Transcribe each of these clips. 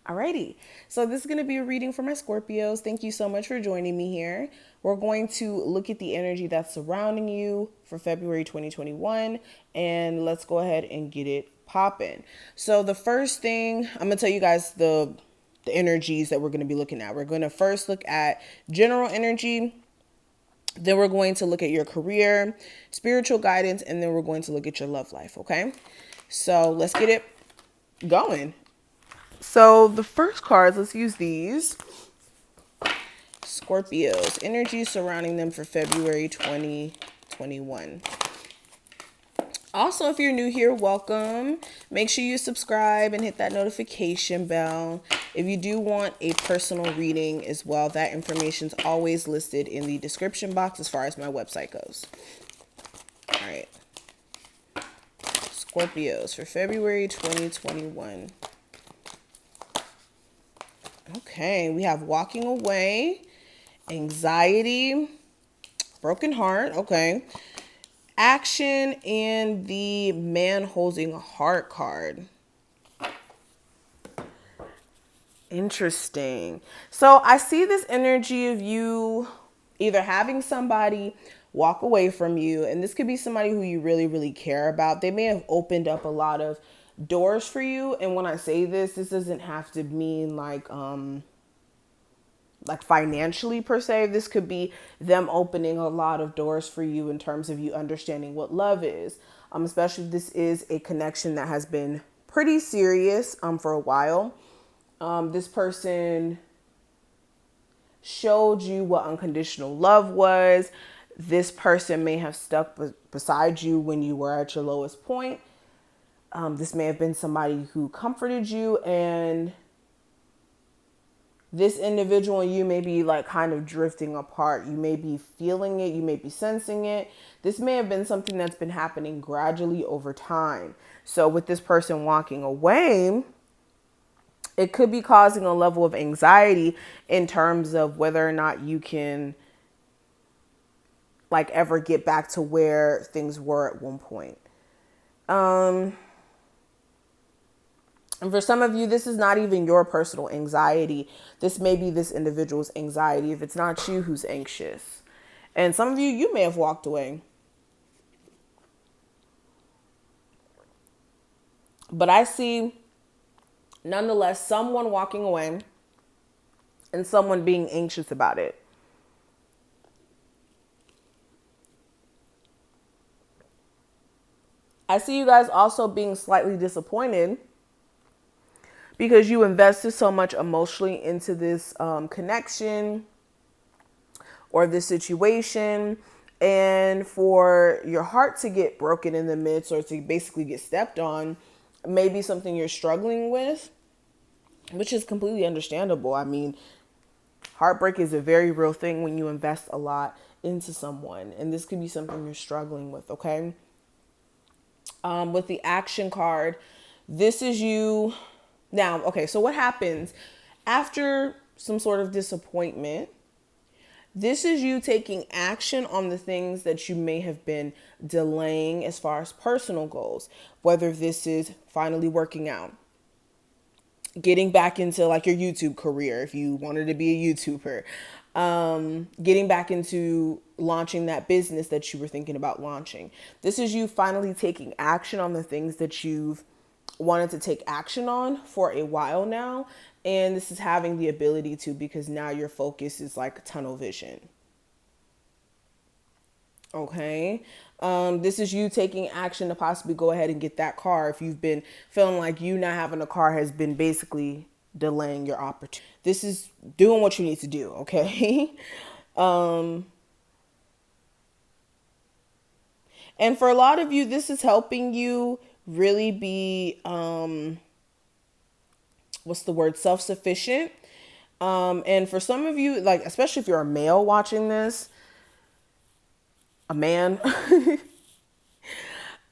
Alrighty, so this is going to be a reading for my Scorpios. Thank you so much for joining me here. We're going to look at the energy that's surrounding you for February 2021, and let's go ahead and get it popping. So the first thing, I'm going to tell you guys the energies that we're going to be looking at. We're going to first look at general energy, then we're going to look at your career, spiritual guidance, and then we're going to look at your love life, okay? So let's get it going. So the first cards, let's use these. Scorpios, energy surrounding them for February 2021. Also, if you're new here, welcome. Make sure you subscribe and hit that notification bell. If you do want a personal reading as well, that information is always listed in the description box as far as my website goes. All right. Scorpios for February 2021. Okay, we have walking away, anxiety, broken heart, okay, action, and the man holding a heart card. Interesting. So I see this energy of you either having somebody walk away from you, and this could be somebody who you really, really care about. They may have opened up a lot of doors for you. And when I say this doesn't have to mean like financially per se. This could be them opening a lot of doors for you in terms of you understanding what love is. Especially if this is a connection that has been pretty serious for a while. This person showed you what unconditional love was. This person may have stuck beside you when you were at your lowest point. This may have been somebody who comforted you, and this individual and you may be like kind of drifting apart. You may be feeling it. You may be sensing it. This may have been something that's been happening gradually over time. So with this person walking away, it could be causing a level of anxiety in terms of whether or not you can like ever get back to where things were at one point. And for some of you, this is not even your personal anxiety. This may be this individual's anxiety if it's not you who's anxious. And some of you, you may have walked away. But I see, nonetheless, someone walking away and someone being anxious about it. I see you guys also being slightly disappointed because you invested so much emotionally into this connection or this situation, and for your heart to get broken in the midst or to basically get stepped on may be something you're struggling with, which is completely understandable. I mean, heartbreak is a very real thing when you invest a lot into someone, and this could be something you're struggling with, okay? With the action card, this is you. Now, okay, so what happens after some sort of disappointment? This is you taking action on the things that you may have been delaying as far as personal goals, whether this is finally working out, getting back into like your YouTube career if you wanted to be a YouTuber, getting back into launching that business that you were thinking about launching. This is you finally taking action on the things that you've wanted to take action on for a while now. And this is having the ability to, because now your focus is like tunnel vision. Okay. This is you taking action to possibly go ahead and get that car. If you've been feeling like you not having a car has been basically delaying your opportunity. This is doing what you need to do. Okay. And for a lot of you, this is helping you really be, what's the word? Self-sufficient. And for some of you, like, especially if you're a male watching this, a man,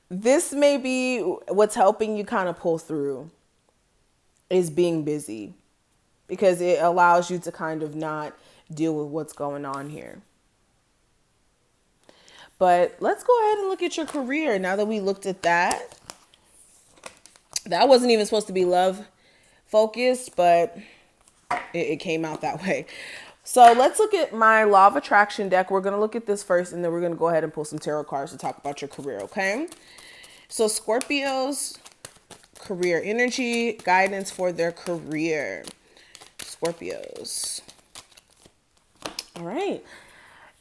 this may be what's helping you kind of pull through is being busy, because it allows you to kind of not deal with what's going on here. But let's go ahead and look at your career. Now that we looked at that, that wasn't even supposed to be love. focused, but it came out that way. So let's look at my law of attraction deck. We're going to look at this first, and then we're going to go ahead and pull some tarot cards to talk about your career, okay? So Scorpio's career energy, guidance for their career. Scorpios. All right.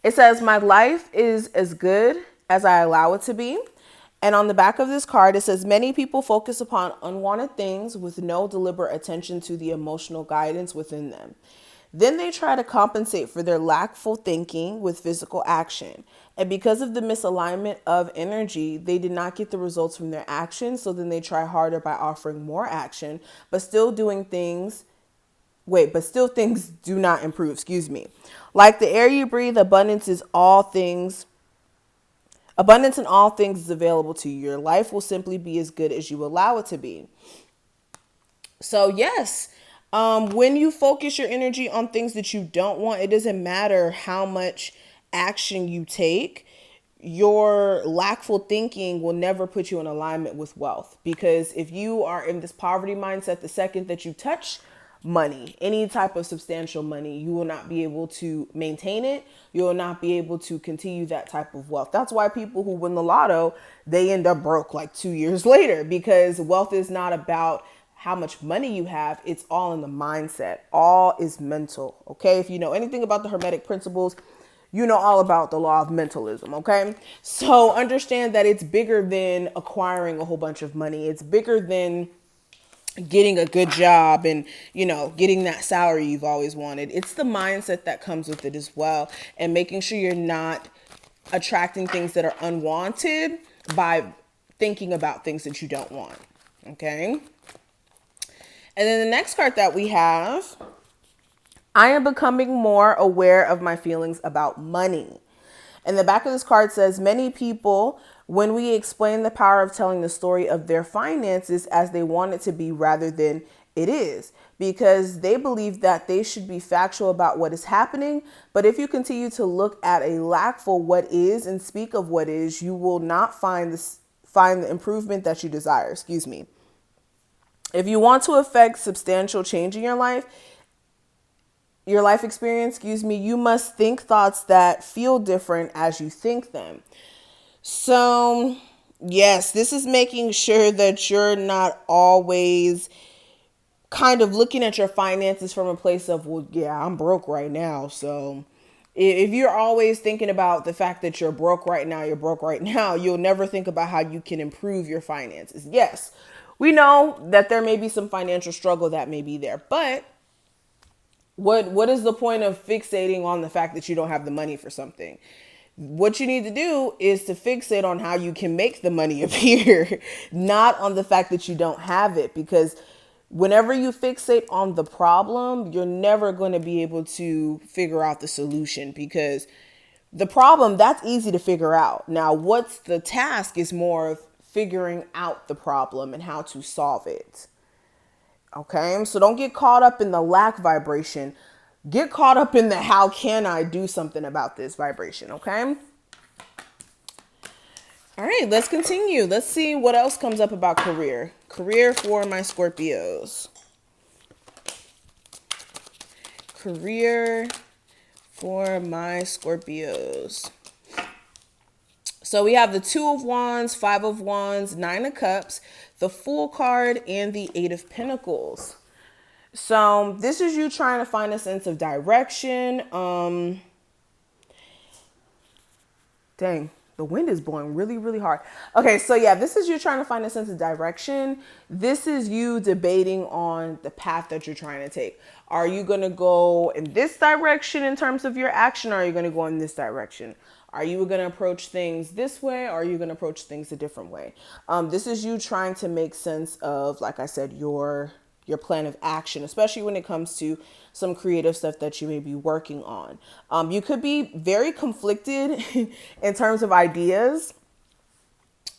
It says, my life is as good as I allow it to be. And on the back of this card, it says, many people focus upon unwanted things with no deliberate attention to the emotional guidance within them. Then they try to compensate for their lackful thinking with physical action. And because of the misalignment of energy, they did not get the results from their actions. So then they try harder by offering more action, but still things do not improve. Excuse me. Like the air you breathe, abundance in all things is available to you. Your life will simply be as good as you allow it to be. So yes, when you focus your energy on things that you don't want, it doesn't matter how much action you take. Your lackful thinking will never put you in alignment with wealth, because if you are in this poverty mindset, the second that you touch money, any type of substantial money, you will not be able to maintain it. You will not be able to continue that type of wealth. That's why people who win the lotto, they end up broke like 2 years later, because wealth is not about how much money you have. It's all in the mindset. All is mental. Okay. If you know anything about the Hermetic principles, you know all about the law of mentalism. Okay. So understand that it's bigger than acquiring a whole bunch of money. It's bigger than getting a good job and, getting that salary you've always wanted. It's the mindset that comes with it as well. And making sure you're not attracting things that are unwanted by thinking about things that you don't want. Okay. And then the next card that we have, I am becoming more aware of my feelings about money. And the back of this card says, many people, when we explain the power of telling the story of their finances as they want it to be rather than it is, because they believe that they should be factual about what is happening. But if you continue to look at a lackful what is and speak of what is, you will not find the improvement that you desire. Excuse me. If you want to affect substantial change in your life experience, you must think thoughts that feel different as you think them. So, yes, this is making sure that you're not always kind of looking at your finances from a place of, well, yeah, I'm broke right now. So if you're always thinking about the fact that you're broke right now, you'll never think about how you can improve your finances. Yes, we know that there may be some financial struggle that may be there, but what is the point of fixating on the fact that you don't have the money for something? What you need to do is to fixate on how you can make the money appear, not on the fact that you don't have it. Because whenever you fixate on the problem, you're never going to be able to figure out the solution, because the problem, that's easy to figure out. Now, what's the task is more of figuring out the problem and how to solve it. Okay, so don't get caught up in the lack vibration. Get caught up in the how can I do something about this vibration, okay? All right, let's continue. Let's see what else comes up about career. Career for my Scorpios. Career for my Scorpios. So we have the 2 of Wands, 5 of Wands, 9 of Cups, the Fool card, and the 8 of Pentacles. So this is you trying to find a sense of direction. Dang, the wind is blowing really, really hard. Okay, so yeah, this is you trying to find a sense of direction. This is you debating on the path that you're trying to take. Are you going to go in this direction in terms of your action, or are you going to go in this direction? Are you going to approach things this way, or are you going to approach things a different way? This is you trying to make sense of, like I said, your plan of action, especially when it comes to some creative stuff that you may be working on. You could be very conflicted in terms of ideas.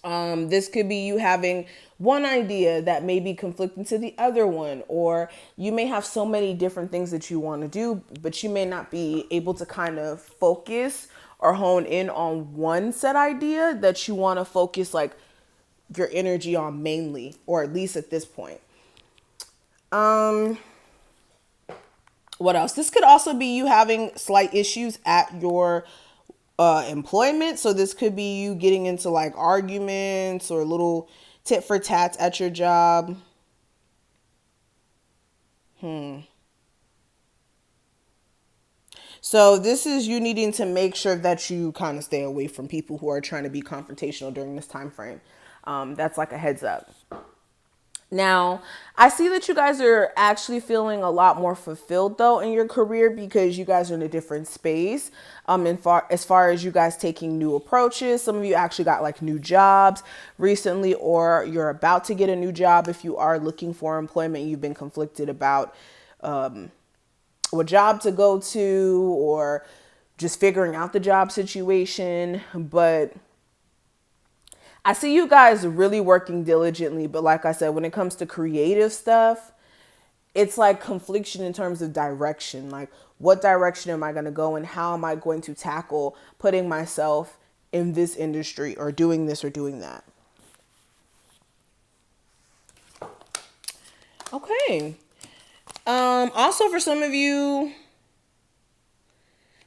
This could be you having one idea that may be conflicting to the other one, or you may have so many different things that you want to do, but you may not be able to kind of focus or hone in on one set idea that you want to focus like your energy on mainly, or at least at this point. Um, what else? This could also be you having slight issues at your employment. So this could be you getting into like arguments or little tit for tats at your job. So this is you needing to make sure that you kind of stay away from people who are trying to be confrontational during this time frame. That's like a heads up. Now, I see that you guys are actually feeling a lot more fulfilled though in your career because you guys are in a different space. As far as you guys taking new approaches, some of you actually got like new jobs recently, or you're about to get a new job. If you are looking for employment, you've been conflicted about what job to go to or just figuring out the job situation. But I see you guys really working diligently, but like I said, when it comes to creative stuff, it's like confliction in terms of direction. Like, what direction am I going to go and how am I going to tackle putting myself in this industry or doing this or doing that? Okay. Also for some of you,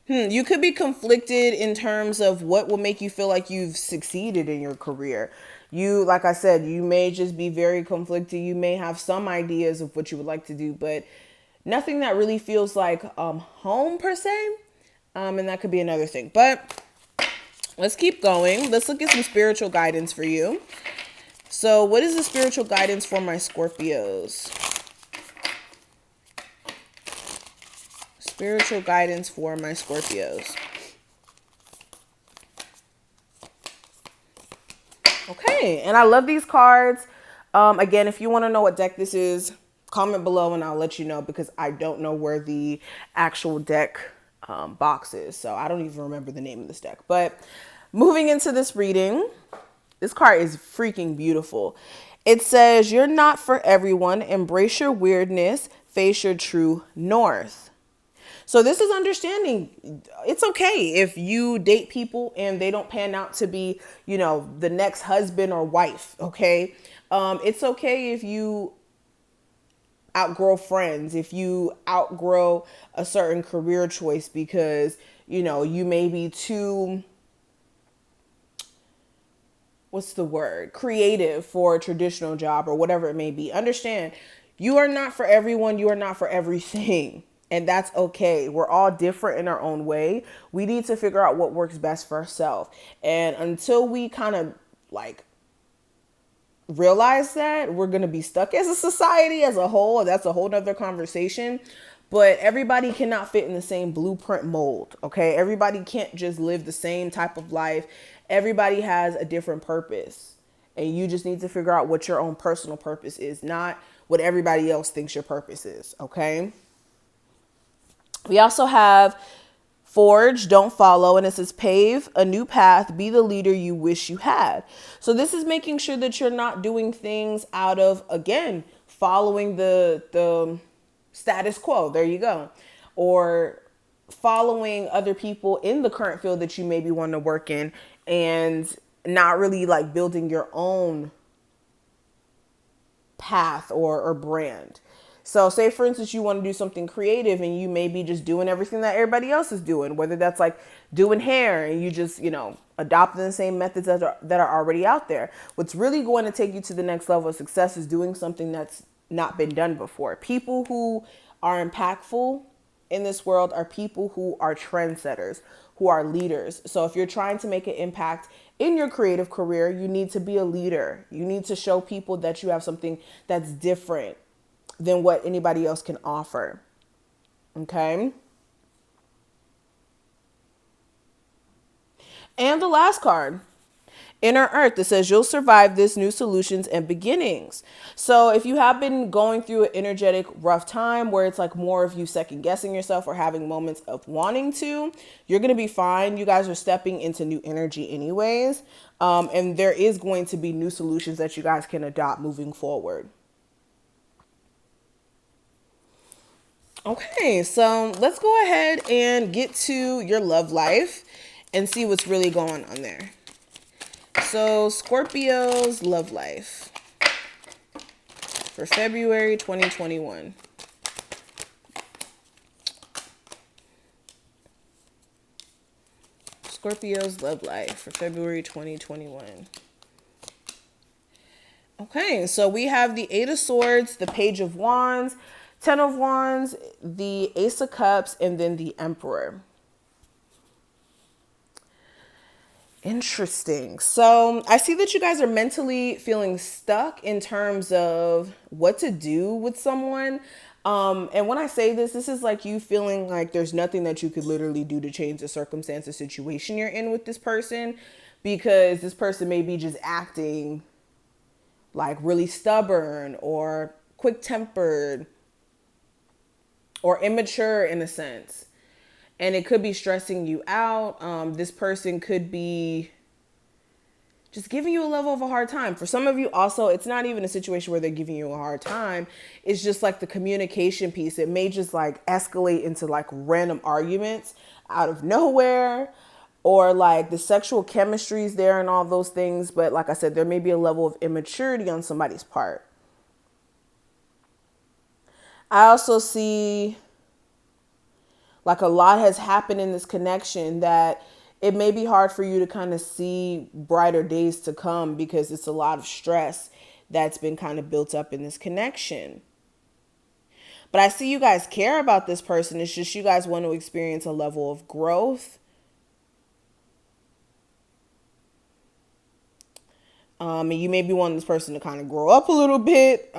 you could be conflicted in terms of what will make you feel like you've succeeded in your career. You, like I said, you may just be very conflicted. You may have some ideas of what you would like to do, but nothing that really feels like home per se. And that could be another thing. But let's keep going. Let's look at some spiritual guidance for you. So what is the spiritual guidance for my Scorpios? Spiritual guidance for my Scorpios. Okay, and I love these cards. Again, if you want to know what deck this is, comment below and I'll let you know because I don't know where the actual deck box is. So I don't even remember the name of this deck. But moving into this reading, this card is freaking beautiful. It says, you're not for everyone. Embrace your weirdness. Face your true north. So this is understanding. It's okay if you date people and they don't pan out to be, you know, the next husband or wife. Okay. It's okay if you outgrow friends, if you outgrow a certain career choice because, you know, you may be too, what's the word? Creative for a traditional job or whatever it may be. Understand, you are not for everyone. You are not for everything. And that's okay. We're all different in our own way. We need to figure out what works best for ourselves. And until we kind of like realize that, we're going to be stuck as a society as a whole. That's a whole nother conversation. But everybody cannot fit in the same blueprint mold. Okay. Everybody can't just live the same type of life. Everybody has a different purpose. And you just need to figure out what your own personal purpose is, not what everybody else thinks your purpose is. Okay. We also have forge, don't follow, and it says pave a new path, be the leader you wish you had. So this is making sure that you're not doing things out of, again, following the status quo. There you go. Or following other people in the current field that you maybe want to work in and not really like building your own path or brand. So say, for instance, you want to do something creative and you may be just doing everything that everybody else is doing, whether that's like doing hair and you just, you know, adopting the same methods that are already out there. What's really going to take you to the next level of success is doing something that's not been done before. People who are impactful in this world are people who are trendsetters, who are leaders. So if you're trying to make an impact in your creative career, you need to be a leader. You need to show people that you have something that's different than what anybody else can offer. Okay. And the last card, Inner Earth, that says you'll survive this, new solutions and beginnings. So if you have been going through an energetic rough time where it's like more of you second guessing yourself or having moments of wanting to, you're going to be fine. You guys are stepping into new energy anyways. And there is going to be new solutions that you guys can adopt moving forward. Okay, so let's go ahead and get to your love life and see what's really going on there. So Scorpio's love life for for February 2021. Scorpio's love life for February 2021. Okay, so we have the Eight of Swords, the Page of Wands, Ten of Wands, the Ace of Cups, and then the Emperor. Interesting. So I see that you guys are mentally feeling stuck in terms of what to do with someone. And when I say this, this is like you feeling like there's nothing that you could literally do to change the circumstance or situation you're in with this person, because this person may be just acting like really stubborn or quick tempered or immature in a sense. And it could be stressing you out. This person could be just giving you a level of a hard time. For some of you also, it's not even a situation where they're giving you a hard time. It's just like the communication piece. It may just like escalate into like random arguments out of nowhere, or like the sexual chemistry is there and all those things. But like I said, there may be a level of immaturity on somebody's part. I also see like a lot has happened in this connection that it may be hard for you to kind of see brighter days to come, because it's a lot of stress that's been kind of built up in this connection. But I see you guys care about this person. It's just you guys want to experience a level of growth. And you may be wanting this person to kind of grow up a little bit.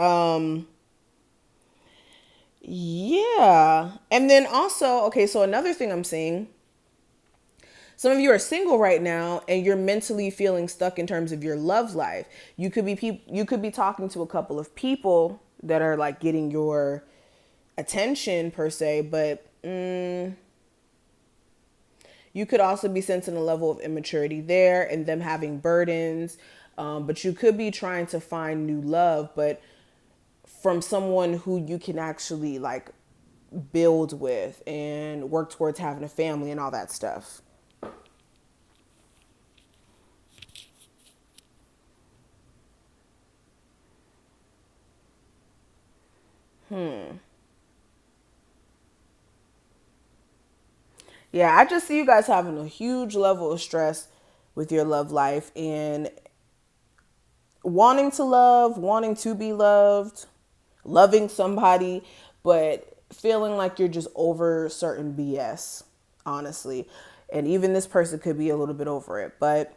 Yeah. And then also, okay, so another thing I'm seeing, some of you are single right now and you're mentally feeling stuck in terms of your love life. You could be talking to a couple of people that are like getting your attention per se, but you could also be sensing a level of immaturity there and them having burdens. But you could be trying to find new love, but from someone who you can actually like build with and work towards having a family and all that stuff. Yeah, I just see you guys having a huge level of stress with your love life and wanting to love, wanting to be loved, loving somebody, but feeling like you're just over certain BS, honestly. And even this person could be a little bit over it, but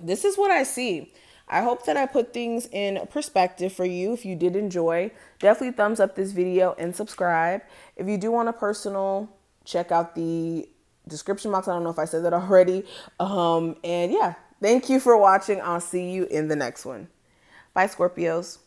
this is what I see. I hope that I put things in perspective for you. If you did enjoy, definitely thumbs up this video and subscribe. If you do want a personal, check out the description box. I don't know if I said that already. And yeah, thank you for watching. I'll see you in the next one. Bye, Scorpios.